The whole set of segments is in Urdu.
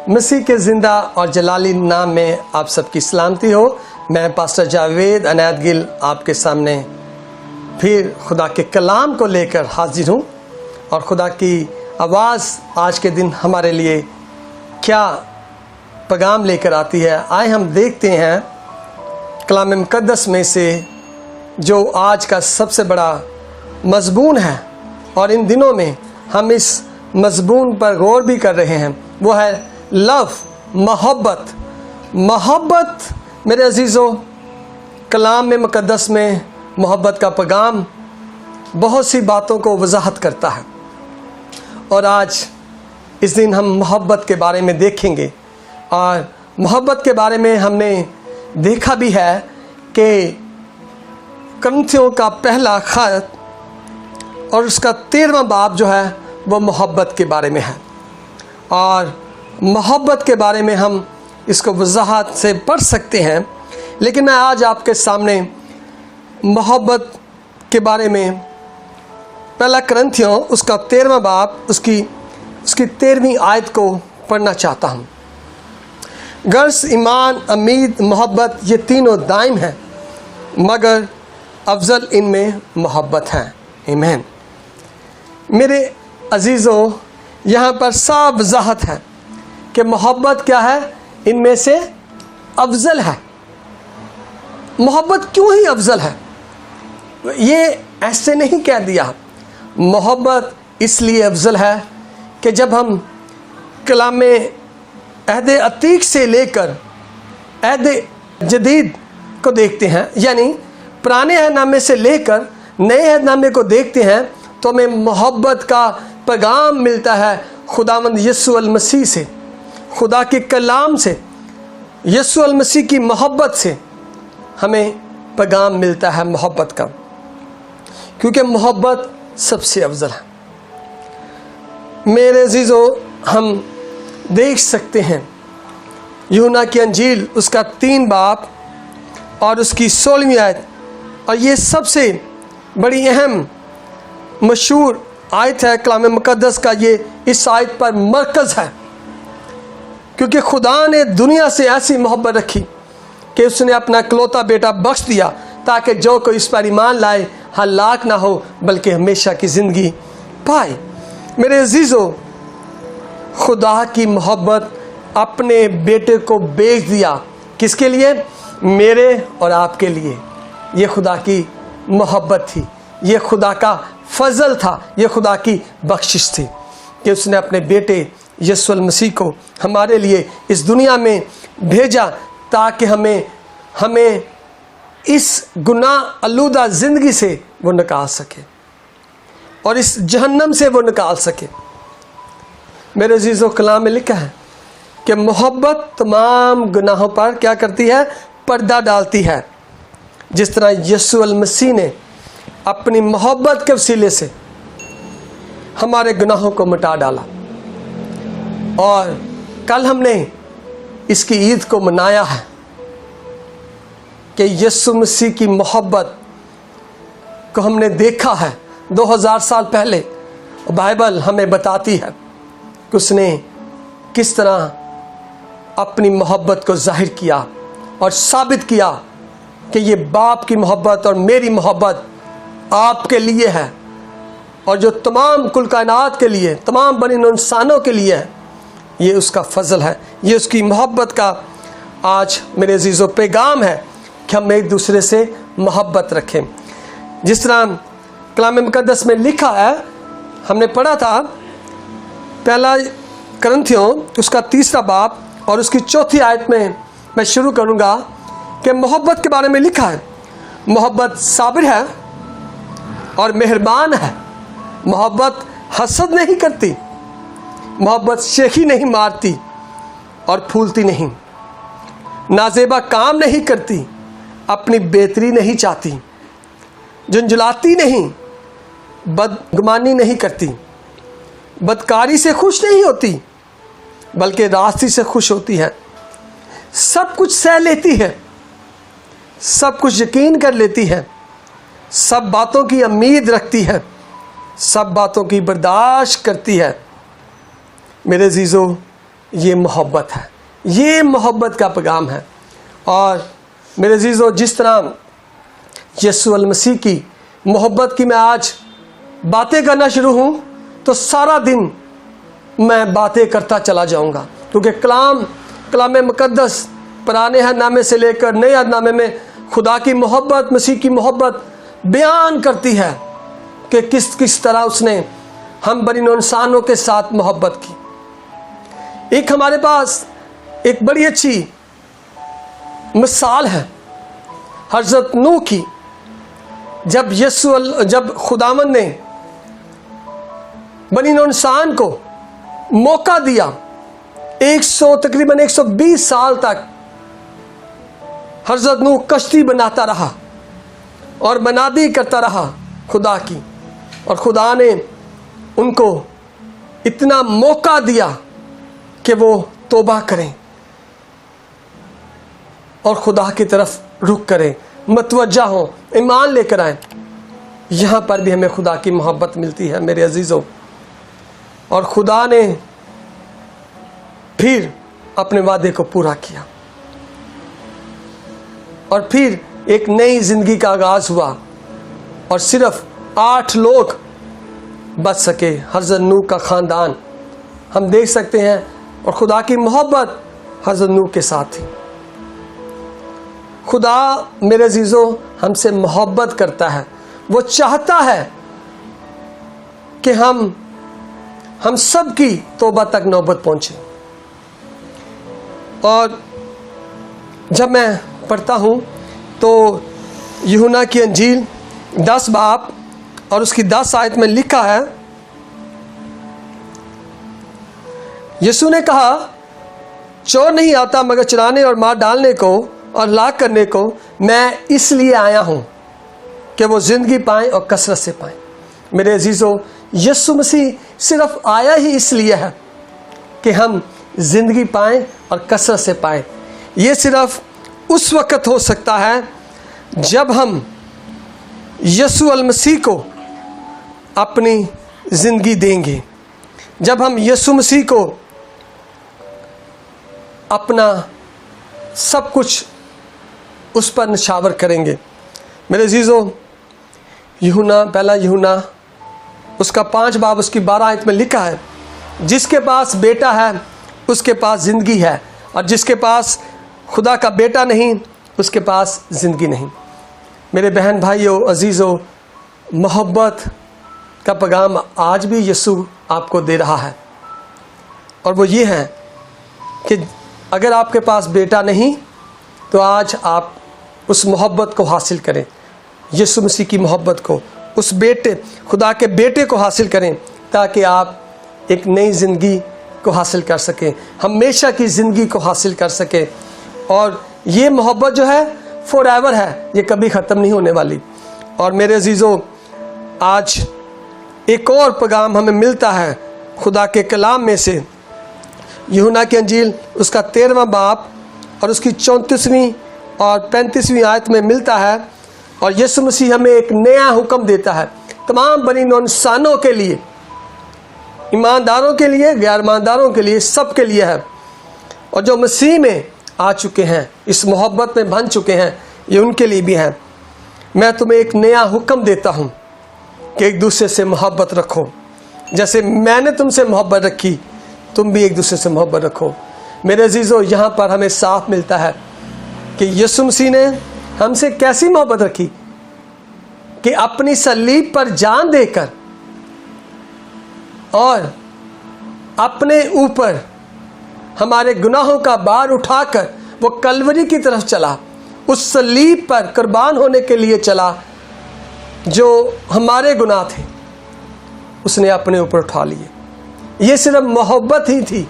مسیح کے زندہ اور جلالی نام میں آپ سب کی سلامتی ہو۔ میں پاسٹر جاوید عنایت گل آپ کے سامنے پھر خدا کے کلام کو لے کر حاضر ہوں، اور خدا کی آواز آج کے دن ہمارے لیے کیا پیغام لے کر آتی ہے۔ آئے ہم دیکھتے ہیں کلام مقدس میں سے جو آج کا سب سے بڑا مضمون ہے، اور ان دنوں میں ہم اس مضمون پر غور بھی کر رہے ہیں، وہ ہے لو، محبت۔ میرے عزیزو، کلام میں مقدس میں محبت کا پیغام بہت سی باتوں کو وضاحت کرتا ہے، اور آج اس دن ہم محبت کے بارے میں دیکھیں گے۔ اور محبت کے بارے میں ہم نے دیکھا بھی ہے کہ کرنتھیوں کا پہلا خط اور اس کا 13واں باب جو ہے وہ محبت کے بارے میں ہے، اور محبت کے بارے میں ہم اس کو وضاحت سے پڑھ سکتے ہیں، لیکن میں آج آپ کے سامنے محبت کے بارے میں پہلا کرنتھیوں اس کا 13واں باب اس کی 13ویں آیت کو پڑھنا چاہتا ہوں۔ غرض ایمان، امید، محبت یہ تینوں دائم ہیں، مگر افضل ان میں محبت ہے۔ آمین۔ میرے عزیزو، یہاں پر صاف وضاحت ہے کہ محبت کیا ہے؟ ان میں سے افضل ہے۔ محبت کیوں ہی افضل ہے؟ یہ ایسے نہیں کہہ دیا۔ محبت اس لیے افضل ہے کہ جب ہم کلام عہد عتیق سے لے کر عہد جدید کو دیکھتے ہیں، یعنی پرانے عہد نامے سے لے کر نئے عہد نامے کو دیکھتے ہیں، تو ہمیں محبت کا پیغام ملتا ہے خداوند یسوع المسیح سے، خدا کے کلام سے، یسوع المسیح کی محبت سے ہمیں پیغام ملتا ہے محبت کا، کیونکہ محبت سب سے افضل ہے۔ میرے عزیزو، ہم دیکھ سکتے ہیں یوحنا کی انجیل اس کا 3 باب اور اس کی 16ویں آیت، اور یہ سب سے بڑی اہم مشہور آیت ہے کلام مقدس کا۔ یہ اس آیت پر مرکز ہے، کیونکہ خدا نے دنیا سے ایسی محبت رکھی کہ اس نے اپنا اکلوتا بیٹا بخش دیا، تاکہ جو کوئی اس پر ایمان لائے ہلاک نہ ہو بلکہ ہمیشہ کی زندگی پائے۔ میرے عزیزو، خدا کی محبت اپنے بیٹے کو بیچ دیا، کس کے لیے؟ میرے اور آپ کے لیے۔ یہ خدا کی محبت تھی، یہ خدا کا فضل تھا، یہ خدا کی بخشش تھی کہ اس نے اپنے بیٹے یسوع المسیح کو ہمارے لیے اس دنیا میں بھیجا، تاکہ ہمیں اس گناہ آلودہ زندگی سے وہ نکال سکے، اور اس جہنم سے وہ نکال سکے۔ میرے عزیزو، کلام میں لکھا ہے کہ محبت تمام گناہوں پر کیا کرتی ہے؟ پردہ ڈالتی ہے۔ جس طرح یسوع المسیح نے اپنی محبت کے وسیلے سے ہمارے گناہوں کو مٹا ڈالا، اور کل ہم نے اس کی عید کو منایا ہے کہ یسوع مسیح کی محبت کو ہم نے دیکھا ہے 2000 سال پہلے۔ بائبل ہمیں بتاتی ہے کہ اس نے کس طرح اپنی محبت کو ظاہر کیا اور ثابت کیا کہ یہ باپ کی محبت اور میری محبت آپ کے لیے ہے، اور جو تمام کل کائنات کے لیے، تمام بنی نوع انسانوں کے لیے ہے، یہ اس کا فضل ہے، یہ اس کی محبت کا آج میرے عزیزو پیغام ہے کہ ہم ایک دوسرے سے محبت رکھیں۔ جس طرح کلام مقدس میں لکھا ہے، ہم نے پڑھا تھا پہلا کرنتھیوں اس کا 3واں باب اور اس کی 4تھی آیت میں شروع کروں گا کہ محبت کے بارے میں لکھا ہے، محبت صابر ہے اور مہربان ہے، محبت حسد نہیں کرتی، محبت شیخی نہیں مارتی اور پھولتی نہیں، نازیبا کام نہیں کرتی، اپنی بہتری نہیں چاہتی، جھنجھلاتی نہیں، بدگمانی نہیں کرتی، بدکاری سے خوش نہیں ہوتی بلکہ راستی سے خوش ہوتی ہے، سب کچھ سہ لیتی ہے، سب کچھ یقین کر لیتی ہے، سب باتوں کی امید رکھتی ہے، سب باتوں کی برداشت کرتی ہے۔ میرے عزیزو، یہ محبت ہے، یہ محبت کا پیغام ہے۔ اور میرے عزیزو، جس طرح یسوع المسیح کی محبت کی میں آج باتیں کرنا شروع ہوں تو سارا دن میں باتیں کرتا چلا جاؤں گا، کیونکہ کلام مقدس پرانے عہد نامے سے لے کر نئے عہد نامے میں خدا کی محبت، مسیح کی محبت بیان کرتی ہے کہ کس طرح اس نے ہم بنی نوع انسانوں کے ساتھ محبت کی۔ ایک ہمارے پاس ایک بڑی اچھی مثال ہے حضرت نوح کی، جب خداوند نے بنی نوع انسان کو موقع دیا، تقریباً 120 سال تک حضرت نوح کشتی بناتا رہا اور منادی کرتا رہا خدا کی، اور خدا نے ان کو اتنا موقع دیا کہ وہ توبہ کریں اور خدا کی طرف رخ کریں، متوجہ ہوں، ایمان لے کر آئیں۔ یہاں پر بھی ہمیں خدا کی محبت ملتی ہے میرے عزیزوں، اور خدا نے پھر اپنے وعدے کو پورا کیا، اور پھر ایک نئی زندگی کا آغاز ہوا، اور صرف 8 لوگ بچ سکے، حضرت نوح کا خاندان ہم دیکھ سکتے ہیں، اور خدا کی محبت حضرت نوح کے ساتھ تھی۔ خدا میرے عزیزوں ہم سے محبت کرتا ہے، وہ چاہتا ہے کہ ہم سب کی توبہ تک نوبت پہنچے۔ اور جب میں پڑھتا ہوں تو یوحنا کی انجیل 10 باب اور اس کی 10 آیت میں لکھا ہے، یسوع نے کہا، چور نہیں آتا مگر چرانے اور مار ڈالنے کو اور ہلاک کرنے کو، میں اس لیے آیا ہوں کہ وہ زندگی پائیں اور کثرت سے پائیں۔ میرے عزیزو، یسوع مسیح صرف آیا ہی اس لیے ہے کہ ہم زندگی پائیں اور کثرت سے پائیں۔ یہ صرف اس وقت ہو سکتا ہے جب ہم یسوع المسیح کو اپنی زندگی دیں گے، جب ہم یسوع مسیح کو اپنا سب کچھ اس پر نچھاور کریں گے۔ میرے عزیزو، پہلا یوحنا اس کا 5 باب اس کی 12 آیت میں لکھا ہے، جس کے پاس بیٹا ہے اس کے پاس زندگی ہے، اور جس کے پاس خدا کا بیٹا نہیں اس کے پاس زندگی نہیں۔ میرے بہن بھائیو عزیزو، محبت کا پیغام آج بھی یسوع آپ کو دے رہا ہے، اور وہ یہ ہے کہ اگر آپ کے پاس بیٹا نہیں تو آج آپ اس محبت کو حاصل کریں، یسوع مسیح کی محبت کو، اس خدا کے بیٹے کو حاصل کریں، تاکہ آپ ایک نئی زندگی کو حاصل کر سکیں، ہمیشہ کی زندگی کو حاصل کر سکیں۔ اور یہ محبت جو ہے فور ایور ہے، یہ کبھی ختم نہیں ہونے والی۔ اور میرے عزیزو، آج ایک اور پیغام ہمیں ملتا ہے خدا کے کلام میں سے، یوحنا کی انجیل اس کا 13واں باب اور اس کی 34ویں اور 35ویں آیت میں ملتا ہے، اور یسوع مسیح ہمیں ایک نیا حکم دیتا ہے تمام بنی نوع انسانوں کے لیے، ایمانداروں کے لیے، غیر ایمانداروں کے لیے، سب کے لیے ہے۔ اور جو مسیح میں آ چکے ہیں، اس محبت میں بن چکے ہیں، یہ ان کے لیے بھی ہے۔ میں تمہیں ایک نیا حکم دیتا ہوں کہ ایک دوسرے سے محبت رکھو، جیسے میں نے تم سے محبت رکھی تم بھی ایک دوسرے سے محبت رکھو۔ میرے عزیزو، یہاں پر ہمیں صاف ملتا ہے کہ یسوع مسیح نے ہم سے کیسی محبت رکھی کہ اپنی صلیب پر جان دے کر اور اپنے اوپر ہمارے گناہوں کا بار اٹھا کر وہ کلوری کی طرف چلا، اس صلیب پر قربان ہونے کے لیے چلا، جو ہمارے گناہ تھے اس نے اپنے اوپر اٹھا لیے۔ یہ صرف محبت ہی تھی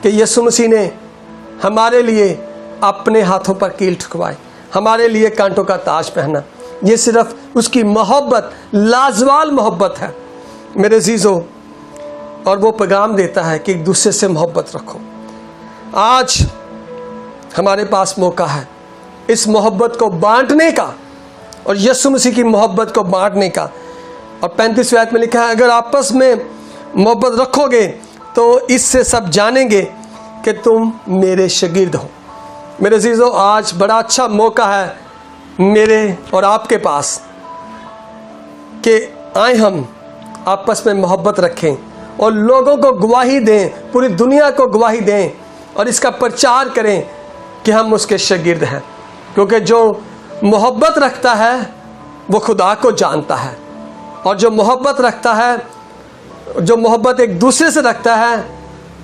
کہ یسوع مسیح نے ہمارے لیے اپنے ہاتھوں پر کیل ٹھکوائے، ہمارے لیے کانٹوں کا تاج پہنا۔ یہ صرف اس کی محبت، لازوال محبت ہے میرے عزیزو، اور وہ پیغام دیتا ہے کہ ایک دوسرے سے محبت رکھو۔ آج ہمارے پاس موقع ہے اس محبت کو بانٹنے کا، اور یسوع مسیح کی محبت کو بانٹنے کا۔ اور 35ویں آیت میں لکھا ہے، اگر آپس میں محبت رکھو گے تو اس سے سب جانیں گے کہ تم میرے شاگرد ہو۔ میرے عزیزو، آج بڑا اچھا موقع ہے میرے اور آپ کے پاس کہ آئیں ہم آپس میں محبت رکھیں اور لوگوں کو گواہی دیں، پوری دنیا کو گواہی دیں اور اس کا پرچار کریں کہ ہم اس کے شاگرد ہیں، کیونکہ جو محبت رکھتا ہے وہ خدا کو جانتا ہے، اور جو محبت رکھتا ہے، جو محبت ایک دوسرے سے رکھتا ہے،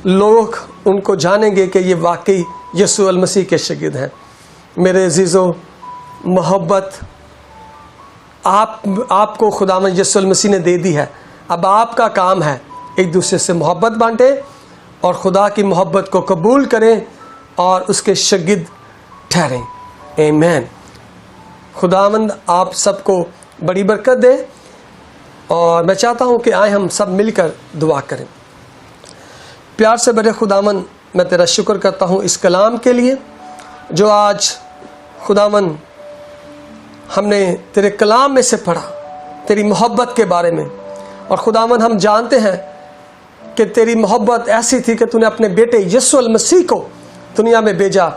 لوگ ان کو جانیں گے کہ یہ واقعی یسوع المسیح کے شاگرد ہیں۔ میرے عزیزو، محبت آپ کو خداوند یسوع المسیح نے دے دی ہے۔ اب آپ کا کام ہے ایک دوسرے سے محبت بانٹیں اور خدا کی محبت کو قبول کریں اور اس کے شاگرد ٹھہریں۔ آمین۔ خداوند آپ سب کو بڑی برکت دے، اور میں چاہتا ہوں کہ آئیں ہم سب مل کر دعا کریں۔ پیار سے بڑے خداوند، میں تیرا شکر کرتا ہوں اس کلام کے لیے جو آج خداوند ہم نے تیرے کلام میں سے پڑھا، تیری محبت کے بارے میں۔ اور خداوند ہم جانتے ہیں کہ تیری محبت ایسی تھی کہ تو نے اپنے بیٹے یسوع المسیح کو دنیا میں بھیجا،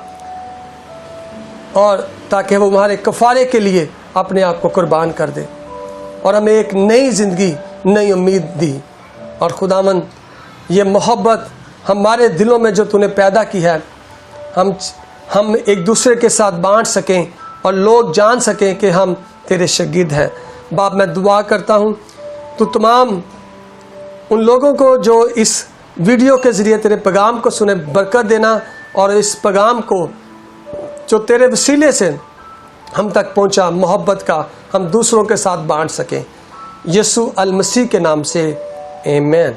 اور تاکہ وہ ہمارے کفارے کے لیے اپنے آپ کو قربان کر دے اور ہمیں ایک نئی زندگی، نئی امید دی۔ اور خداوند، یہ محبت ہمارے دلوں میں جو تو نے پیدا کی ہے، ہم ایک دوسرے کے ساتھ بانٹ سکیں اور لوگ جان سکیں کہ ہم تیرے شاگرد ہیں۔ باپ، میں دعا کرتا ہوں تو تمام ان لوگوں کو جو اس ویڈیو کے ذریعے تیرے پیغام کو سنے برکت دینا، اور اس پیغام کو جو تیرے وسیلے سے ہم تک پہنچا محبت کا، ہم دوسروں کے ساتھ بانٹ سکیں۔ یسوع المسیح کے نام سے آمین۔